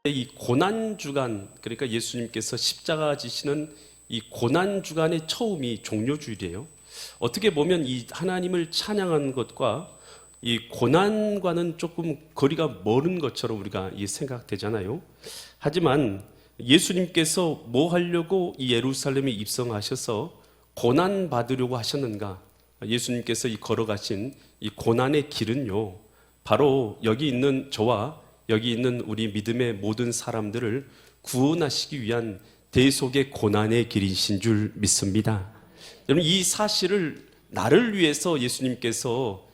이 고난주간, 그러니까 예수님께서 십자가 지시는 이 고난주간의 처음이 종료주일이에요. 어떻게 보면 이 하나님을 찬양하는 것과 이 고난과는 조금 거리가 멀은 것처럼 우리가 생각되잖아요. 하지만 예수님께서 뭐 하려고 이 예루살렘에 입성하셔서 고난 받으려고 하셨는가? 예수님께서 이 걸어가신 이 고난의 길은요, 바로 여기 있는 저와 여기 있는 우리 믿음의 모든 사람들을 구원하시기 위한 대속의 고난의 길이신 줄 믿습니다. 여러분, 이 사실을 나를 위해서 예수님께서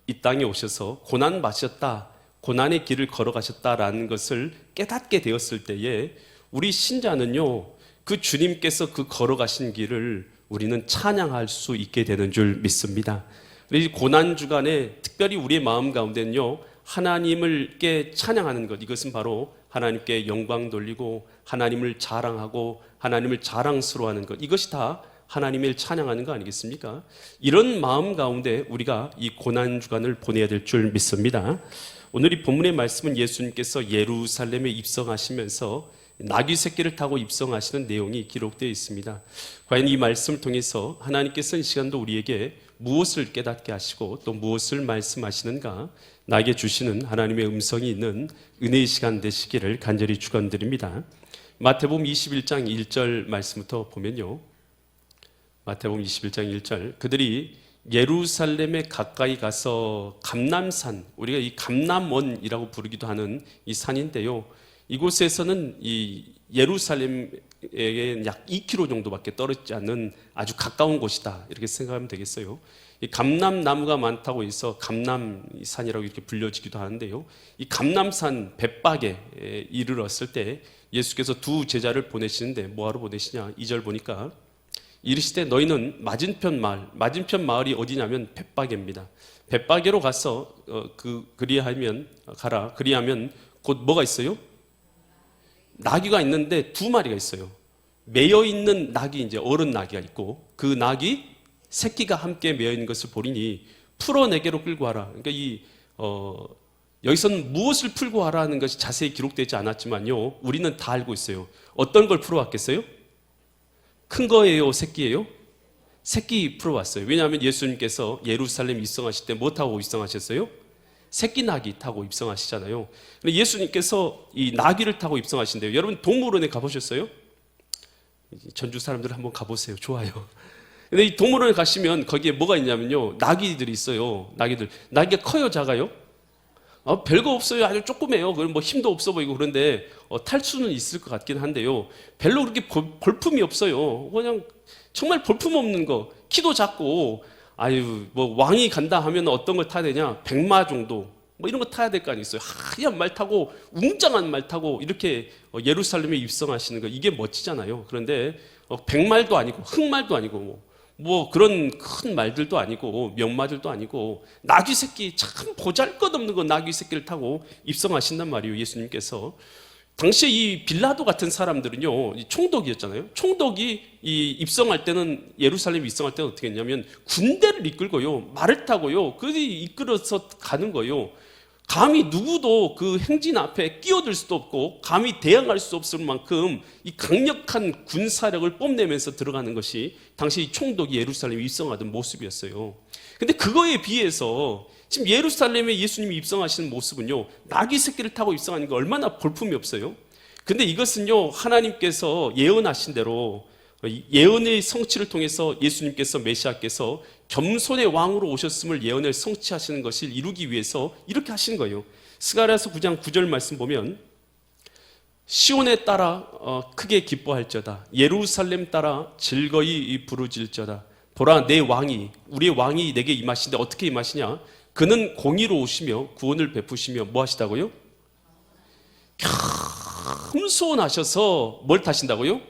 이 땅에 오셔서 고난 받으셨다, 고난의 길을 걸어가셨다라는 것을 깨닫게 되었을 때에 우리 신자는요, 그 주님께서 그 걸어가신 길을 우리는 찬양할 수 있게 되는 줄 믿습니다. 이 고난 주간에 특별히 우리의 마음 가운데는요, 하나님을 찬양하는 것, 이것은 바로 하나님께 영광 돌리고 하나님을 자랑하고 하나님을 자랑스러워하는 것, 이것이 다 하나님을 찬양하는 거 아니겠습니까? 이런 마음 가운데 우리가 이 고난 주간을 보내야 될 줄 믿습니다. 오늘 이 본문의 말씀은 예수님께서 예루살렘에 입성하시면서 나귀 새끼를 타고 입성하시는 내용이 기록되어 있습니다. 과연 이 말씀을 통해서 하나님께서 이 시간도 우리에게 무엇을 깨닫게 하시고 또 무엇을 말씀하시는가, 나에게 주시는 하나님의 음성이 있는 은혜의 시간 되시기를 간절히 축원드립니다. 마태복음 21장 1절 말씀부터 보면요, 마태복음 21장 1절, 그들이 예루살렘에 가까이 가서 감람산, 우리가 이 감람원이라고 부르기도 하는 이 산인데요, 이곳에서는 이 예루살렘에 약 2km 정도밖에 떨어지지 않는 아주 가까운 곳이다, 이렇게 생각하면 되겠어요. 이 감람나무가 많다고 해서 감람산이라고 이렇게 불려지기도 하는데요, 이 감람산 벳박에 이르렀을 때 예수께서 두 제자를 보내시는데 뭐하러 보내시냐, 2절 보니까 이르시되 너희는 맞은편 마을이 어디냐면 벳박에입니다. 벳박에로 가서 그리하면 곧 뭐가 있어요? 나귀가 있는데 두 마리가 있어요. 매여 있는 낙이 이제 어른 나귀가 있고, 그 낙이 새끼가 함께 매여 있는 것을 보리니 풀어 내게로 끌고 와라. 그러니까 여기서는 무엇을 풀고 와라는 것이 자세히 기록되지 않았지만요, 우리는 다 알고 있어요. 어떤 걸 풀어왔겠어요? 큰 거예요, 새끼예요? 새끼 풀어왔어요. 왜냐하면 예수님께서 예루살렘 입성하실 때 뭐 타고 입성하셨어요? 새끼 나귀 타고 입성하시잖아요. 예수님께서 이 나귀를 타고 입성하신대요. 여러분, 동물원에 가보셨어요? 전주 사람들 한번 가보세요. 좋아요. 근데 이 동물원에 가시면 거기에 뭐가 있냐면요, 나귀들이 있어요. 나귀가 커요, 작아요? 별거 없어요. 아주 조그매요. 그럼 뭐 힘도 없어 보이고 그런데 탈 수는 있을 것 같긴 한데요, 별로 그렇게 볼품이 없어요. 그냥 정말 볼품 없는 거, 키도 작고, 뭐 왕이 간다 하면 어떤 걸 타야 되냐, 백마 정도 뭐 이런 거 타야 될 거 아니겠어요. 하얀 말 타고, 웅장한 말 타고 이렇게 예루살렘에 입성하시는 거, 이게 멋지잖아요. 그런데 백말도 아니고 흑말도 아니고 뭐 그런 큰 말들도 아니고 명마들도 아니고 나귀 새끼, 참 보잘것없는 거 나귀 새끼를 타고 입성하신단 말이에요, 예수님께서. 당시에 이 빌라도 같은 사람들은요, 총독이었잖아요. 총독이 이 입성할 때는, 예루살렘 입성할 때는 어떻게 했냐면 군대를 이끌고요, 말을 타고요, 그들이 이끌어서 가는 거예요. 감히 누구도 그 행진 앞에 끼어들 수도 없고 감히 대항할 수 없을 만큼 이 강력한 군사력을 뽐내면서 들어가는 것이 당시 총독이 예루살렘에 입성하던 모습이었어요. 근데 그거에 비해서 지금 예루살렘에 예수님이 입성하시는 모습은요, 나귀 새끼를 타고 입성하는 게 얼마나 볼품이 없어요. 근데 이것은요, 하나님께서 예언하신 대로 예언의 성취를 통해서 예수님께서, 메시아께서 겸손의 왕으로 오셨음을 예언을 성취하시는 것을 이루기 위해서 이렇게 하시는 거예요. 스가랴서 9장 9절 말씀 보면, 시온에 따라 크게 기뻐할저다, 예루살렘 따라 즐거이 부르짖을저다. 보라, 내 왕이, 우리의 왕이 내게 임하신데 어떻게 임하시냐, 그는 공의로 오시며 구원을 베푸시며 뭐 하시다고요? 겸손하셔서 뭘 타신다고요?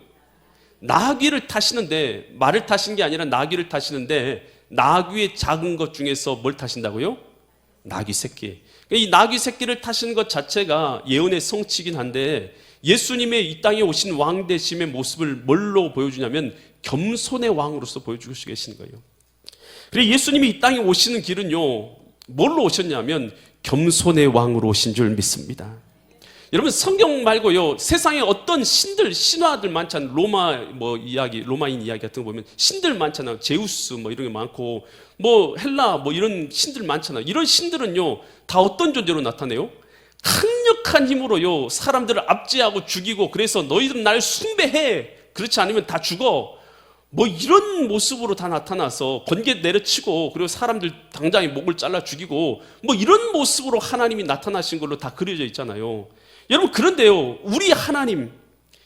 나귀를 타시는데, 말을 타신 게 아니라 나귀를 타시는데, 나귀의 작은 것 중에서 뭘 타신다고요? 나귀 새끼. 이 나귀 새끼를 타시는 것 자체가 예언의 성취이긴 한데, 예수님의 이 땅에 오신 왕 되심의 모습을 뭘로 보여주냐면 겸손의 왕으로서 보여주고 계시는 거예요. 그래서 예수님이 이 땅에 오시는 길은요, 뭘로 오셨냐면 겸손의 왕으로 오신 줄 믿습니다. 여러분 성경 말고요 세상에 어떤 신들 신화들 많잖아요. 로마인 이야기 같은 거 보면 신들 많잖아요. 제우스 뭐 이런 게 많고 뭐 헬라 뭐 이런 신들 많잖아요. 이런 신들은요 다 어떤 존재로 나타내요? 강력한 힘으로요 사람들을 압제하고 죽이고, 그래서 너희들은 날 숭배해, 그렇지 않으면 다 죽어, 뭐 이런 모습으로 다 나타나서 번개 내려치고, 그리고 사람들 당장에 목을 잘라 죽이고, 뭐 이런 모습으로 하나님이 나타나신 걸로 다 그려져 있잖아요. 여러분 그런데요 우리 하나님,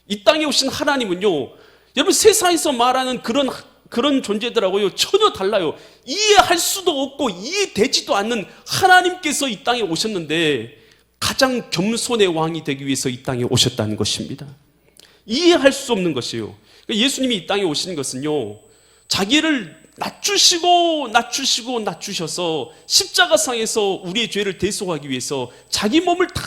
이 땅에 오신 하나님은요 여러분 세상에서 말하는 그런 존재들하고요 전혀 달라요. 이해할 수도 없고 이해되지도 않는 하나님께서 이 땅에 오셨는데 가장 겸손의 왕이 되기 위해서 이 땅에 오셨다는 것입니다. 이해할 수 없는 것이에요. 예수님이 이 땅에 오신 것은요 자기를 낮추셔서 십자가상에서 우리의 죄를 대속하기 위해서 자기 몸을 다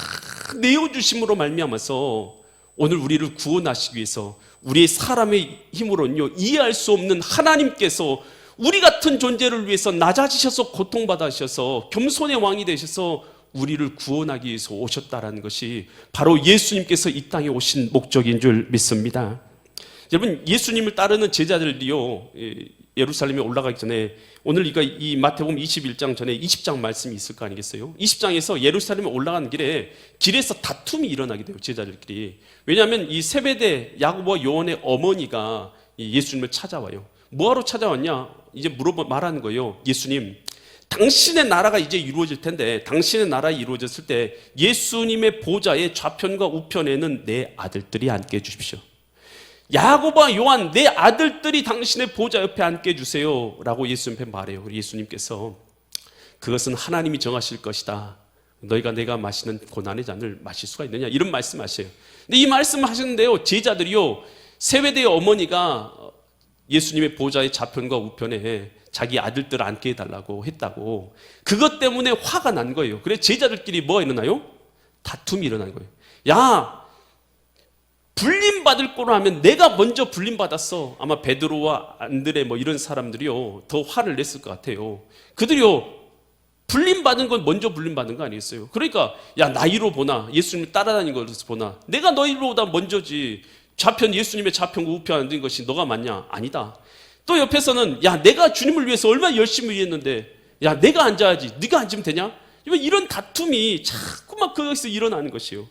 내어주심으로 말미암아서 오늘 우리를 구원하시기 위해서, 우리의 사람의 힘으로는요 이해할 수 없는 하나님께서 우리 같은 존재를 위해서 낮아지셔서 고통받으셔서 겸손의 왕이 되셔서 우리를 구원하기 위해서 오셨다라는 것이 바로 예수님께서 이 땅에 오신 목적인 줄 믿습니다. 여러분 예수님을 따르는 제자들이요 예루살렘에 올라가기 전에, 오늘 이 마태복음 21장 전에 20장 말씀이 있을 거 아니겠어요? 20장에서 예루살렘에 올라가는 길에서 다툼이 일어나게 돼요, 제자들끼리. 왜냐하면 이 세베대 야고보와 요한의 어머니가 예수님을 찾아와요. 뭐하러 찾아왔냐? 이제 말하는 거예요. 예수님, 당신의 나라가 이제 이루어질 텐데, 당신의 나라가 이루어졌을 때 예수님의 보좌의 좌편과 우편에는 내 아들들이 앉게 해주십시오. 야고보와 요한, 내 아들들이 당신의 보좌 옆에 앉게 해주세요 라고 예수님께 말해요. 예수님께서 그것은 하나님이 정하실 것이다. 너희가 내가 마시는 고난의 잔을 마실 수가 있느냐, 이런 말씀하셔요. 근데 이 말씀을 하셨는데요 제자들이요 세베대의 어머니가 예수님의 보좌의 좌편과 우편에 자기 아들들을 앉게 해달라고 했다고, 그것 때문에 화가 난 거예요. 그래서 제자들끼리 뭐가 일어나요? 다툼이 일어난 거예요. 야, 불림받을 거로 하면 내가 먼저 불림받았어. 아마 베드로와 안드레 뭐 이런 사람들이요 더 화를 냈을 것 같아요. 그들이요 불림받은 건 먼저 불림받은 거 아니겠어요? 그러니까 야, 나이로 보나, 예수님을 따라다니는 것을 보나, 내가 너희보다 먼저지. 좌편, 예수님의 좌편과 우편 앉은 것이 너가 맞냐? 아니다. 또 옆에서는 야, 내가 주님을 위해서 얼마나 열심히 일했는데 야, 내가 앉아야지, 네가 앉으면 되냐? 이런 다툼이 자꾸만 거기서 일어나는 것이에요.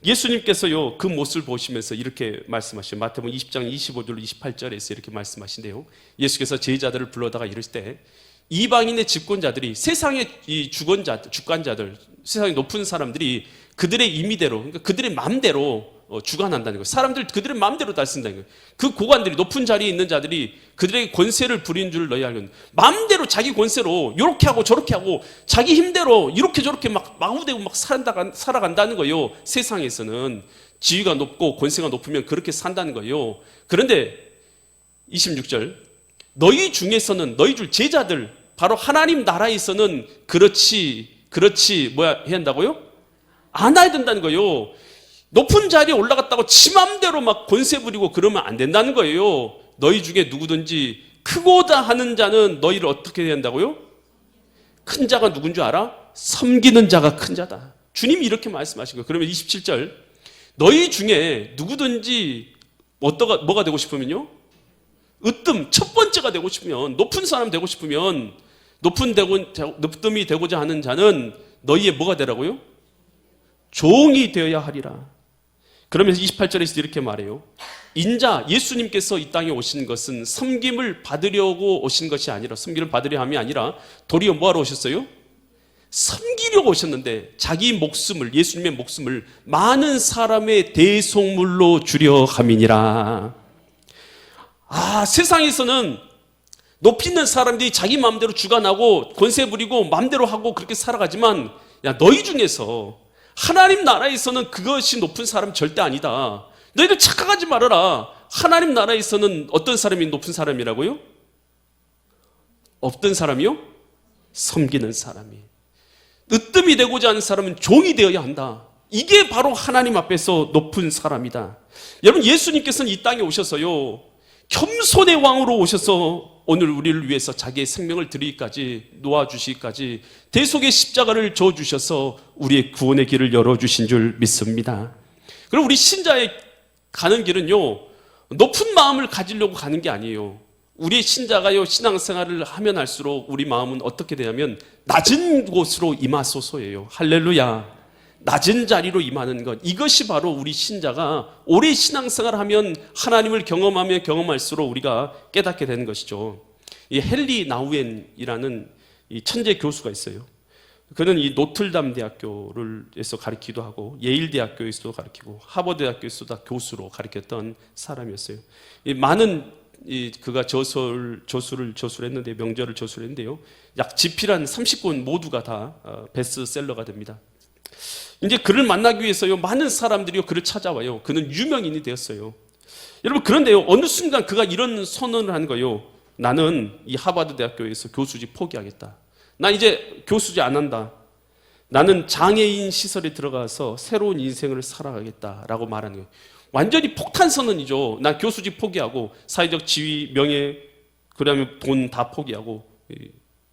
예수님께서요 그 모습을 보시면서 이렇게 말씀하셔요. 마태복음 20장 25절 28절에서 이렇게 말씀하신대요. 예수께서 제자들을 불러다가 이르실 때 이방인의 집권자들이, 세상의 이 주관자들, 세상의 높은 사람들이 그들의 임의대로, 그러니까 그들의 마음대로 주관한다는 거예요. 사람들 그들의 마음대로 다 쓴다는 거예요. 그 고관들이, 높은 자리에 있는 자들이 그들에게 권세를 부리는 줄 너희 알거든. 마음대로 자기 권세로 이렇게 하고 저렇게 하고 자기 힘대로 이렇게 저렇게 막 마구대고 막 살아간다는 거예요. 세상에서는 지위가 높고 권세가 높으면 그렇게 산다는 거예요. 그런데 26절, 너희 중에서는, 너희 줄 제자들, 바로 하나님 나라에서는 그렇지 뭐야 해야 한다고요? 안 해야 된다는 거예요. 높은 자리에 올라갔다고 지 맘대로 막 권세 부리고 그러면 안 된다는 거예요. 너희 중에 누구든지 크고자 하는 자는 너희를 어떻게 해야 한다고요? 큰 자가 누군 줄 알아? 섬기는 자가 큰 자다. 주님이 이렇게 말씀하신 거예요. 그러면 27절, 너희 중에 누구든지 뭐가 되고 싶으면요? 첫 번째가 되고 싶으면, 높은 사람 되고 싶으면, 높음이 되고자 하는 자는 너희의 뭐가 되라고요? 종이 되어야 하리라. 그러면서 28절에서 이렇게 말해요. 인자, 예수님께서 이 땅에 오신 것은 섬김을 받으려고 오신 것이 아니라, 섬김을 받으려 함이 아니라 도리어 뭐하러 오셨어요? 섬기려고 오셨는데 자기 목숨을, 예수님의 목숨을 많은 사람의 대속물로 주려 함이니라. 세상에서는 높이 있는 사람들이 자기 마음대로 주관하고 권세 부리고 마음대로 하고 그렇게 살아가지만, 야, 너희 중에서 하나님 나라에서는 그것이 높은 사람 절대 아니다. 너희들 착각하지 말아라. 하나님 나라에서는 어떤 사람이 높은 사람이라고요? 어떤 사람이요? 섬기는 사람이. 으뜸이 되고자 하는 사람은 종이 되어야 한다. 이게 바로 하나님 앞에서 높은 사람이다. 여러분, 예수님께서는 이 땅에 오셔서요 겸손의 왕으로 오셔서 오늘 우리를 위해서 자기의 생명을 드리기까지, 놓아주시기까지 대속의 십자가를 져주셔서 우리의 구원의 길을 열어주신 줄 믿습니다. 그럼 우리 신자의 가는 길은요, 높은 마음을 가지려고 가는 게 아니에요. 우리 신자가요, 신앙생활을 하면 할수록 우리 마음은 어떻게 되냐면 낮은 곳으로 임하소서예요. 할렐루야. 낮은 자리로 임하는 것, 이것이 바로 우리 신자가 오래 신앙생활을 하면 하나님을 경험하며 경험할수록 우리가 깨닫게 되는 것이죠. 이 헨리 나우엔이라는 이 천재 교수가 있어요. 그는 이 노틀담 대학교에서 가르치기도 하고 예일 대학교에서도 가르치고 하버드 대학교에서도 교수로 가르쳤던 사람이었어요. 많은 그가 저수를 저술했는데, 명저를 저술했는데요, 약 집필한 30권 모두가 다 베스트셀러가 됩니다. 이제 그를 만나기 위해서요, 많은 사람들이 그를 찾아와요. 그는 유명인이 되었어요. 여러분, 그런데요, 어느 순간 그가 이런 선언을 한 거예요. 나는 이 하버드 대학교에서 교수직 포기하겠다. 나 이제 교수직 안 한다. 나는 장애인 시설에 들어가서 새로운 인생을 살아가겠다라고 말하는 거예요. 완전히 폭탄 선언이죠. 나 교수직 포기하고 사회적 지위, 명예, 그다음에 돈 다 포기하고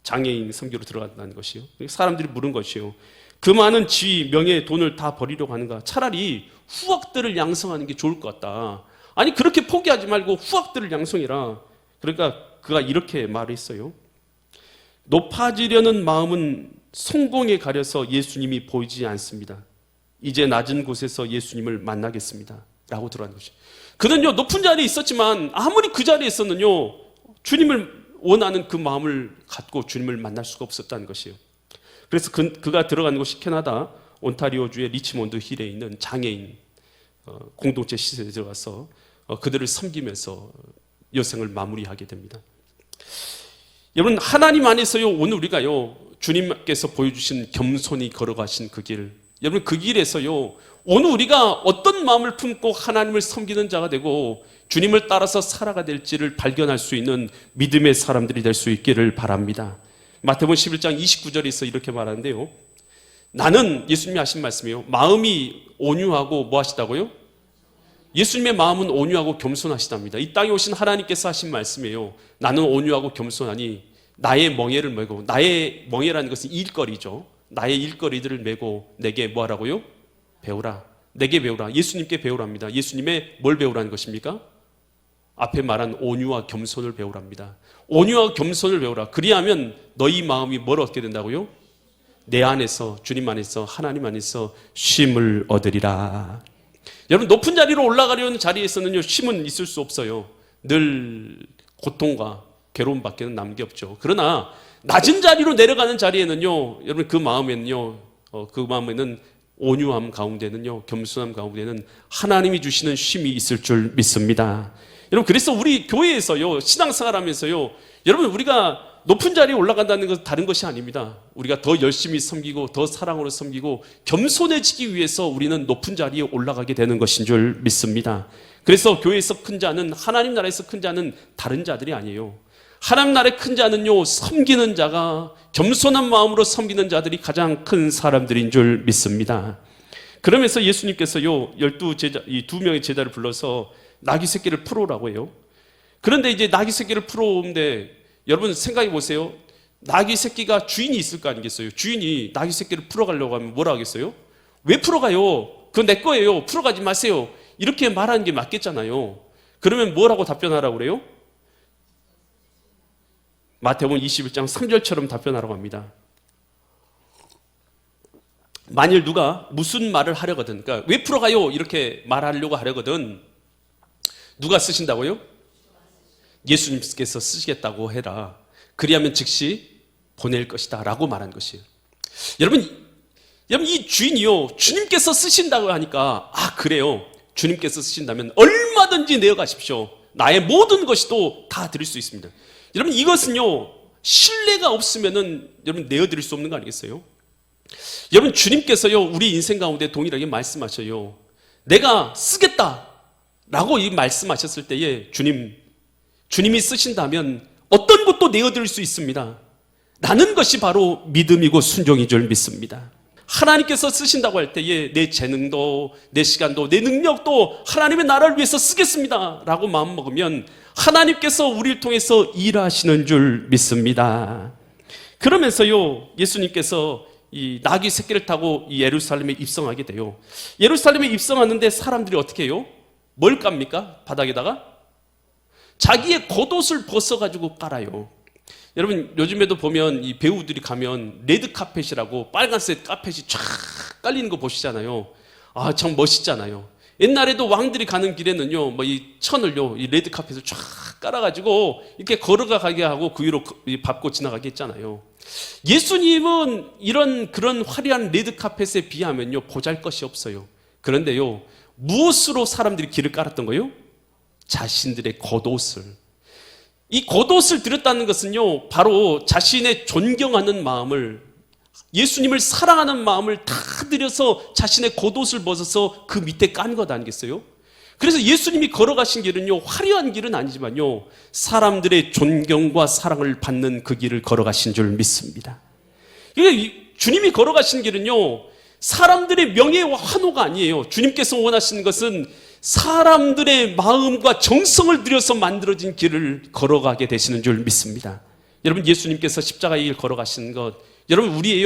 장애인 선교로 들어간다는 것이요. 사람들이 물은 것이요. 그 많은 지위, 명예, 돈을 다 버리려고 하는가? 차라리 후학들을 양성하는 게 좋을 것 같다. 아니, 그렇게 포기하지 말고 후학들을 양성해라. 그러니까 그가 이렇게 말했어요. 높아지려는 마음은 성공에 가려서 예수님이 보이지 않습니다. 이제 낮은 곳에서 예수님을 만나겠습니다. 라고 들어간 것이죠. 그는요, 높은 자리에 있었지만 아무리 그 자리에 있었는요, 주님을 원하는 그 마음을 갖고 주님을 만날 수가 없었다는 것이에요. 그래서 그가 들어간 곳이 캐나다 온타리오주의 리치몬드 힐에 있는 장애인 공동체 시설에 들어가서 그들을 섬기면서 여생을 마무리하게 됩니다. 여러분, 하나님 안에서요, 오늘 우리가요, 주님께서 보여주신 겸손히 걸어가신 그 길, 여러분, 그 길에서요, 오늘 우리가 어떤 마음을 품고 하나님을 섬기는 자가 되고 주님을 따라서 살아가 될지를 발견할 수 있는 믿음의 사람들이 될 수 있기를 바랍니다. 마태복음 11장 29절에서 이렇게 말하는데요, 나는, 예수님이 하신 말씀이에요, 마음이 온유하고 뭐 하시다고요? 예수님의 마음은 온유하고 겸손하시답니다. 이 땅에 오신 하나님께서 하신 말씀이에요. 나는 온유하고 겸손하니 나의 멍에를 메고, 나의 멍에라는 것은 일거리죠. 나의 일거리들을 메고 내게 뭐 하라고요? 배우라. 내게 배우라. 예수님께 배우랍니다. 예수님의 뭘 배우라는 것입니까? 앞에 말한 온유와 겸손을 배우랍니다. 온유와 겸손을 배우라. 그리하면 너희 마음이 뭘 얻게 된다고요? 내 안에서, 주님 안에서, 하나님 안에서 쉼을 얻으리라. 여러분, 높은 자리로 올라가려는 자리에서는요, 쉼은 있을 수 없어요. 늘 고통과 괴로움밖에 남는 게 없죠. 그러나 낮은 자리로 내려가는 자리에는요, 여러분, 그 마음에는요, 그 마음에는 온유함 가운데는요, 겸손함 가운데는 하나님이 주시는 쉼이 있을 줄 믿습니다. 여러분, 그래서 우리 교회에서요, 신앙생활하면서요, 여러분, 우리가 높은 자리에 올라간다는 것은 다른 것이 아닙니다. 우리가 더 열심히 섬기고 더 사랑으로 섬기고 겸손해지기 위해서 우리는 높은 자리에 올라가게 되는 것인 줄 믿습니다. 그래서 교회에서 큰 자는, 하나님 나라에서 큰 자는 다른 자들이 아니에요. 하나님 나라의 큰 자는요, 섬기는 자가, 겸손한 마음으로 섬기는 자들이 가장 큰 사람들인 줄 믿습니다. 그러면서 예수님께서요, 12제자, 이 2명의 제자를 불러서 나귀 새끼를 풀어오라고 해요. 그런데 이제 나귀 새끼를 풀어오는데, 여러분 생각해 보세요. 나귀 새끼가 주인이 있을 거 아니겠어요? 주인이 나귀 새끼를 풀어가려고 하면 뭐라 하겠어요? 왜 풀어가요? 그건 내 거예요. 풀어가지 마세요. 이렇게 말하는 게 맞겠잖아요. 그러면 뭐라고 답변하라고 그래요? 마태복음 21장 3절처럼 답변하라고 합니다. 만일 누가 무슨 말을 하려거든, 그러니까 왜 풀어가요? 이렇게 말하려고 하려거든, 누가 쓰신다고요? 예수님께서 쓰시겠다고 해라. 그리하면 즉시 보낼 것이다 라고 말한 것이에요. 여러분, 이 주인이요, 주님께서 쓰신다고 하니까, 아, 그래요, 주님께서 쓰신다면 얼마든지 내어가십시오. 나의 모든 것이 또 다 드릴 수 있습니다. 여러분, 이것은요, 신뢰가 없으면은 여러분 내어드릴 수 없는 거 아니겠어요? 여러분, 주님께서요, 우리 인생 가운데 동일하게 말씀하셔요. 내가 쓰겠다 라고 이 말씀하셨을 때에 주님이 쓰신다면 어떤 것도 내어드릴 수 있습니다. 라는 것이 바로 믿음이고 순종인 줄 믿습니다. 하나님께서 쓰신다고 할 때에 내 재능도, 내 시간도, 내 능력도 하나님의 나라를 위해서 쓰겠습니다 라고 마음먹으면 하나님께서 우리를 통해서 일하시는 줄 믿습니다. 그러면서요, 예수님께서 이 나귀 새끼를 타고 이 예루살렘에 입성하게 돼요. 예루살렘에 입성하는데 사람들이 어떻게 해요? 뭘 깝니까? 바닥에다가? 자기의 겉옷을 벗어가지고 깔아요. 여러분, 요즘에도 보면 이 배우들이 가면 레드 카펫이라고 빨간색 카펫이 쫙 깔리는 거 보시잖아요. 아, 참 멋있잖아요. 옛날에도 왕들이 가는 길에는요, 뭐 이 천을요, 이 레드 카펫을 쫙 깔아가지고 이렇게 걸어가게 하고 그 위로 밟고 지나가게 했잖아요. 예수님은 그런 화려한 레드 카펫에 비하면요, 보잘 것이 없어요. 그런데요, 무엇으로 사람들이 길을 깔았던 거예요? 자신들의 겉옷을. 이 겉옷을 들였다는 것은요, 바로 자신의 존경하는 마음을, 예수님을 사랑하는 마음을 다 들여서 자신의 겉옷을 벗어서 그 밑에 깐 것 아니겠어요? 그래서 예수님이 걸어가신 길은요, 화려한 길은 아니지만요, 사람들의 존경과 사랑을 받는 그 길을 걸어가신 줄 믿습니다. 주님이 걸어가신 길은요, 사람들의 명예와 환호가 아니에요. 주님께서 원하시는 것은 사람들의 마음과 정성을 들여서 만들어진 길을 걸어가게 되시는 줄 믿습니다. 여러분, 예수님께서 십자가의 길 걸어가시는 것, 여러분, 우리의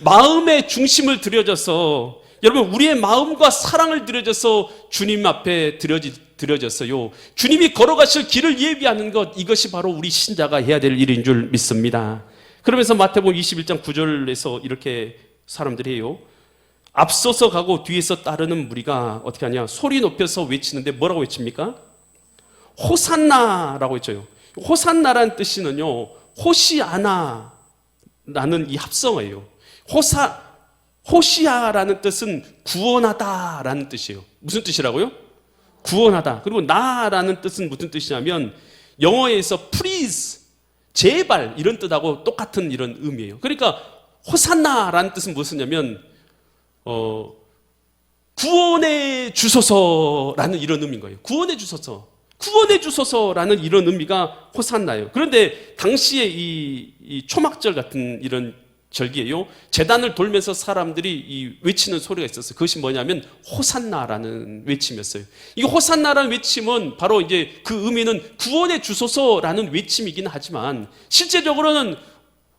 마음의 중심을 들여져서, 여러분, 우리의 마음과 사랑을 들여져서 주님 앞에 들여졌어요. 주님이 걸어가실 길을 예비하는 것, 이것이 바로 우리 신자가 해야 될 일인 줄 믿습니다. 그러면서 마태복음 21장 9절에서 이렇게 사람들이 해요. 앞서서 가고 뒤에서 따르는 무리가 어떻게 하냐, 소리 높여서 외치는데 뭐라고 외칩니까? 호산나라고 외쳐요. 호산나라는 뜻이는요, 호시아나라는 이 합성어예요. 호시아라는 뜻은 구원하다라는 뜻이에요. 무슨 뜻이라고요? 구원하다. 그리고 나라는 뜻은 무슨 뜻이냐면 영어에서 please, 제발, 이런 뜻하고 똑같은 이런 의미예요. 그러니까 호산나라는 뜻은 무엇이냐면 구원해 주소서라는 이런 의미인 거예요. 구원해 주소서, 구원해 주소서라는 이런 의미가 호산나예요. 그런데 당시에 이 초막절 같은 이런 절기예요. 제단을 돌면서 사람들이 외치는 소리가 있었어요. 그것이 뭐냐면 호산나라는 외침이었어요. 이 호산나라는 외침은 바로 이제 그 의미는 구원해 주소서라는 외침이긴 하지만 실제적으로는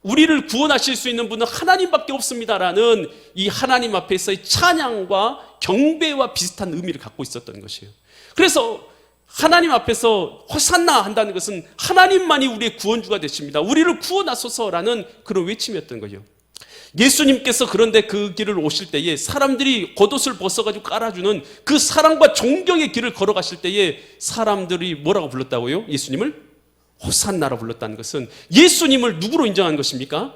우리를 구원하실 수 있는 분은 하나님밖에 없습니다라는 이 하나님 앞에서의 찬양과 경배와 비슷한 의미를 갖고 있었던 것이에요. 그래서 하나님 앞에서 호산나 한다는 것은 하나님만이 우리의 구원주가 되십니다. 우리를 구원하소서라는 그런 외침이었던 거예요. 예수님께서 그런데 그 길을 오실 때에 사람들이 겉옷을 벗어가지고 깔아주는 그 사랑과 존경의 길을 걸어가실 때에 사람들이 뭐라고 불렀다고요? 예수님을? 호산나라 불렀다는 것은 예수님을 누구로 인정한 것입니까?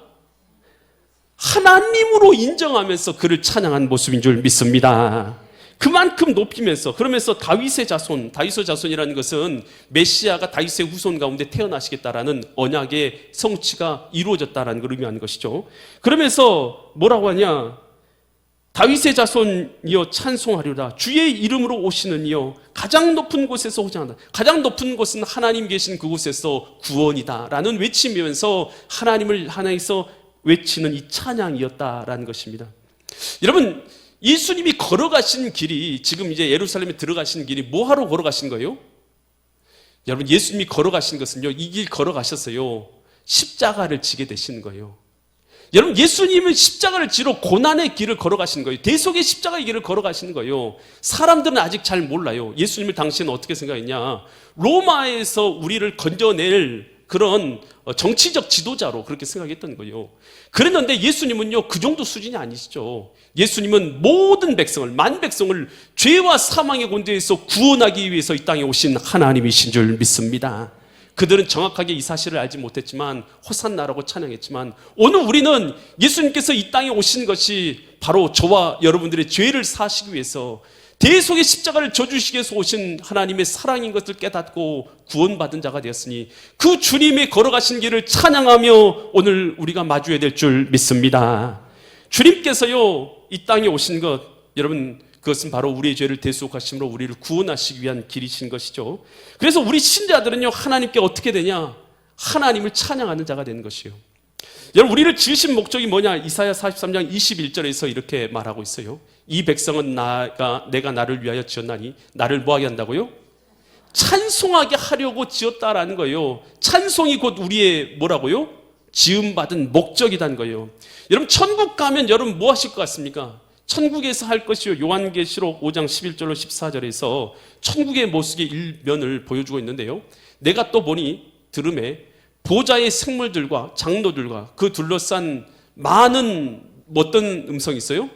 하나님으로 인정하면서 그를 찬양한 모습인 줄 믿습니다. 그만큼 높이면서, 그러면서 다윗의 자손이라는 것은 메시아가 다윗의 후손 가운데 태어나시겠다라는 언약의 성취가 이루어졌다라는 걸 의미하는 것이죠. 그러면서 뭐라고 하냐? 다윗의 자손이여 찬송하리로다. 주의 이름으로 오시는 이여 가장 높은 곳에서 호장한다. 가장 높은 곳은 하나님 계신 그곳에서 구원이다라는 외침이면서 하나님을 하나에서 외치는 이 찬양이었다라는 것입니다. 여러분, 예수님이 걸어가신 길이, 지금 이제 예루살렘에 들어가신 길이 뭐하러 걸어가신 거예요? 여러분, 예수님이 걸어가신 것은요, 이 길 걸어가셨어요. 십자가를 지게 되신 거예요. 여러분, 예수님은 십자가를 지러 고난의 길을 걸어가신 거예요. 대속의 십자가의 길을 걸어가시는 거예요. 사람들은 아직 잘 몰라요. 예수님을 당시에는 어떻게 생각했냐? 로마에서 우리를 건져낼 그런 정치적 지도자로 그렇게 생각했던 거예요. 그랬는데 예수님은요, 그 정도 수준이 아니시죠. 예수님은 모든 백성을, 만 백성을 죄와 사망의 권세에서 구원하기 위해서 이 땅에 오신 하나님이신 줄 믿습니다. 그들은 정확하게 이 사실을 알지 못했지만 호산나라고 찬양했지만 오늘 우리는 예수님께서 이 땅에 오신 것이 바로 저와 여러분들의 죄를 사시기 위해서 대속의 십자가를 져주시기 위해서 오신 하나님의 사랑인 것을 깨닫고 구원받은 자가 되었으니 그 주님의 걸어가신 길을 찬양하며 오늘 우리가 마주해야 될 줄 믿습니다. 주님께서요, 이 땅에 오신 것, 여러분, 그것은 바로 우리의 죄를 대속하심으로 우리를 구원하시기 위한 길이신 것이죠. 그래서 우리 신자들은요, 하나님께 어떻게 되냐? 하나님을 찬양하는 자가 되는 것이에요. 여러분, 우리를 지으신 목적이 뭐냐? 이사야 43장 21절에서 이렇게 말하고 있어요. 이 백성은 내가 나를 위하여 지었나니 나를 뭐하게 한다고요? 찬송하게 하려고 지었다라는 거예요. 찬송이 곧 우리의 뭐라고요? 지음받은 목적이란 거예요. 여러분 천국 가면 여러분 뭐 하실 것 같습니까? 천국에서 할 것이요. 요한계시록 5장 11절로 14절에서 천국의 모습의 일면을 보여주고 있는데요. 내가 또 보니 들음에 보좌의 생물들과 장로들과 그 둘러싼 많은 어떤 음성이 있어요?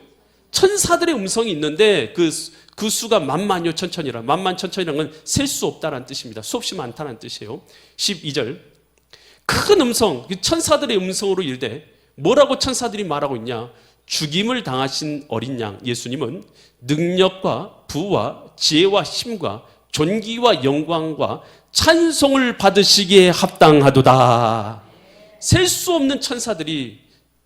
천사들의 음성이 있는데 그 수가 만만여 천천이라. 만만천천이라는 건 셀 수 없다라는 뜻입니다. 수없이 많다는 뜻이에요. 12절 큰 음성, 천사들의 음성으로 이르되 뭐라고 천사들이 말하고 있냐? 죽임을 당하신 어린 양 예수님은 능력과 부와 지혜와 힘과 존귀와 영광과 찬송을 받으시기에 합당하도다. 셀 수 없는 천사들이,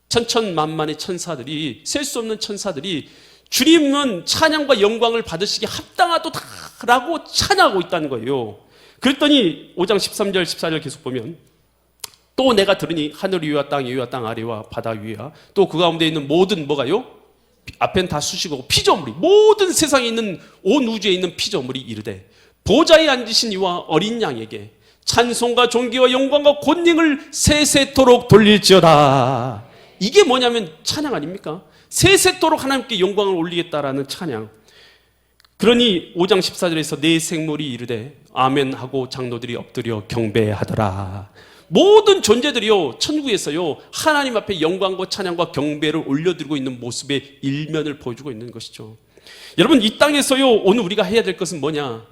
천천만만의 천사들이, 셀 수 없는 천사들이 주님은 찬양과 영광을 받으시기에 합당하도다라고 찬양하고 있다는 거예요. 그랬더니 5장 13절 14절 계속 보면 또 내가 들으니 하늘 위와 땅 위와 땅 아래와 바다 위와 또 그 가운데 있는 모든 뭐가요? 앞엔 다 수식어고 피조물이, 모든 세상에 있는 온 우주에 있는 피조물이 이르되 보좌에 앉으신 이와 어린 양에게 찬송과 존귀와 영광과 권능을 세세토록 돌릴지어다. 이게 뭐냐면 찬양 아닙니까? 세세토록 하나님께 영광을 올리겠다라는 찬양. 그러니 5장 14절에서 네 생물이 이르되 아멘 하고 장로들이 엎드려 경배하더라. 모든 존재들이요 천국에서요 하나님 앞에 영광과 찬양과 경배를 올려드리고 있는 모습의 일면을 보여주고 있는 것이죠. 여러분 이 땅에서요 오늘 우리가 해야 될 것은 뭐냐?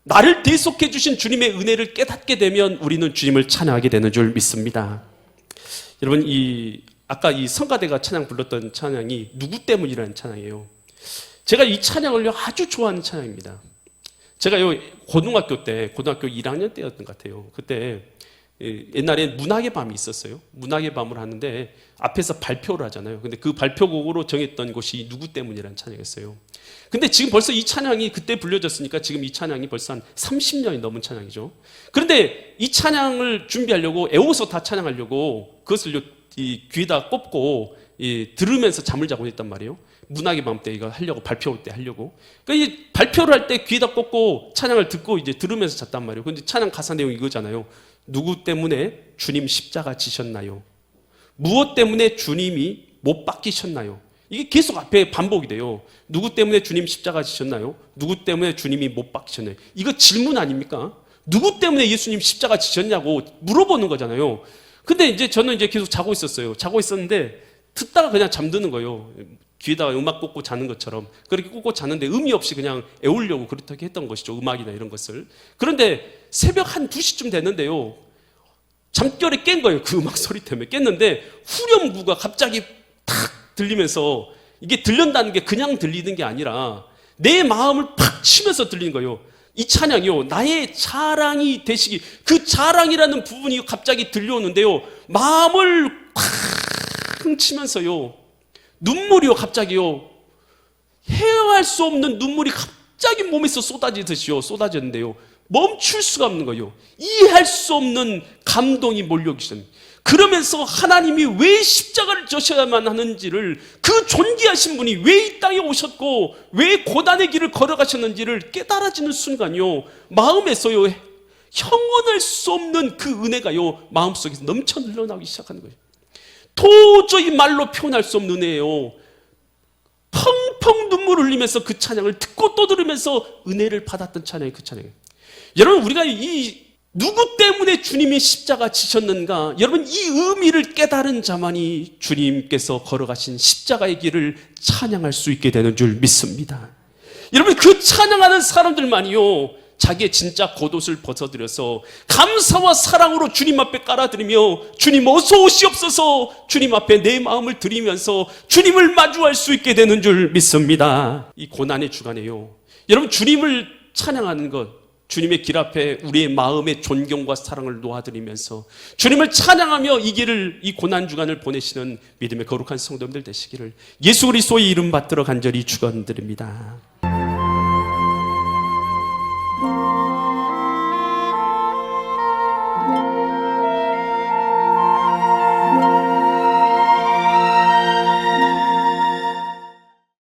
나를 대속해 주신 주님의 은혜를 깨닫게 되면 우리는 주님을 찬양하게 되는 줄 믿습니다. 여러분 아까 이 성가대가 찬양 불렀던 찬양이 누구 때문이라는 찬양이에요. 제가 이 찬양을 아주 좋아하는 찬양입니다. 제가요 고등학교 1학년 때였던 것 같아요. 그때 옛날에 문학의 밤이 있었어요. 문학의 밤을 하는데 앞에서 발표를 하잖아요. 근데 그 발표곡으로 정했던 곳이 누구 때문이라는 찬양이었어요. 근데 지금 벌써 이 찬양이 그때 불려졌으니까 지금 이 찬양이 벌써 한 30년이 넘은 찬양이죠. 그런데 이 찬양을 준비하려고 애워서 다 찬양하려고 그것을 이 귀에다 꼽고 들으면서 잠을 자고 있단 말이에요. 문학의 밤 때 이거 하려고 발표 때 하려고. 그러니까 이 발표를 할 때 귀에다 꽂고 찬양을 듣고 이제 들으면서 잤단 말이에요. 근데 찬양 가사 내용이 이거잖아요. 누구 때문에 주님 십자가 지셨나요? 무엇 때문에 주님이 못 박히셨나요? 이게 계속 앞에 반복이 돼요. 누구 때문에 주님 십자가 지셨나요? 누구 때문에 주님이 못 박히셨나요? 이거 질문 아닙니까? 누구 때문에 예수님 십자가 지셨냐고 물어보는 거잖아요. 근데 이제 저는 이제 계속 자고 있었어요. 자고 있었는데 듣다가 그냥 잠드는 거예요. 귀에다가 음악 꽂고 자는 것처럼 그렇게 꽂고 자는데 의미 없이 그냥 애우려고 그렇게 했던 것이죠. 음악이나 이런 것을. 그런데 새벽 한 2시쯤 됐는데요. 잠결에 깬 거예요. 그 음악 소리 때문에 깼는데 후렴구가 갑자기 탁 들리면서 이게 들린다는 게 그냥 들리는 게 아니라 내 마음을 팍 치면서 들리는 거예요. 이 찬양이요. 나의 자랑이 되시기, 그 자랑이라는 부분이 갑자기 들려오는데요. 마음을 팍 치면서요. 눈물이요. 갑자기요. 헤어할 수 없는 눈물이 갑자기 몸에서 쏟아지듯이요. 쏟아졌는데요. 멈출 수가 없는 거예요. 이해할 수 없는 감동이 몰려오기 시작합니다. 그러면서 하나님이 왜 십자가를 져셔야만 하는지를, 그 존귀하신 분이 왜 이 땅에 오셨고 왜 고난의 길을 걸어가셨는지를 깨달아지는 순간요, 마음에서요 형언할 수 없는 그 은혜가요 마음속에서 넘쳐 흘러나오기 시작하는 거예요. 도저히 말로 표현할 수 없는 은혜예요. 펑펑 눈물 흘리면서 그 찬양을 듣고 또 들으면서 은혜를 받았던 찬양이 그 찬양이에요. 여러분, 우리가 이 누구 때문에 주님이 십자가 지셨는가, 여러분 이 의미를 깨달은 자만이 주님께서 걸어가신 십자가의 길을 찬양할 수 있게 되는 줄 믿습니다. 여러분, 그 찬양하는 사람들만이요 자기의 진짜 겉옷을 벗어들여서 감사와 사랑으로 주님 앞에 깔아드리며 주님 어서 오시옵소서, 주님 앞에 내 마음을 드리면서 주님을 마주할 수 있게 되는 줄 믿습니다. 이 고난의 주간에요, 여러분 주님을 찬양하는 것, 주님의 길 앞에 우리의 마음의 존경과 사랑을 놓아드리면서 주님을 찬양하며 이 길을, 이 고난주간을 보내시는 믿음의 거룩한 성도님들 되시기를 예수 그리스도의 이름 받들어 간절히 축원드립니다.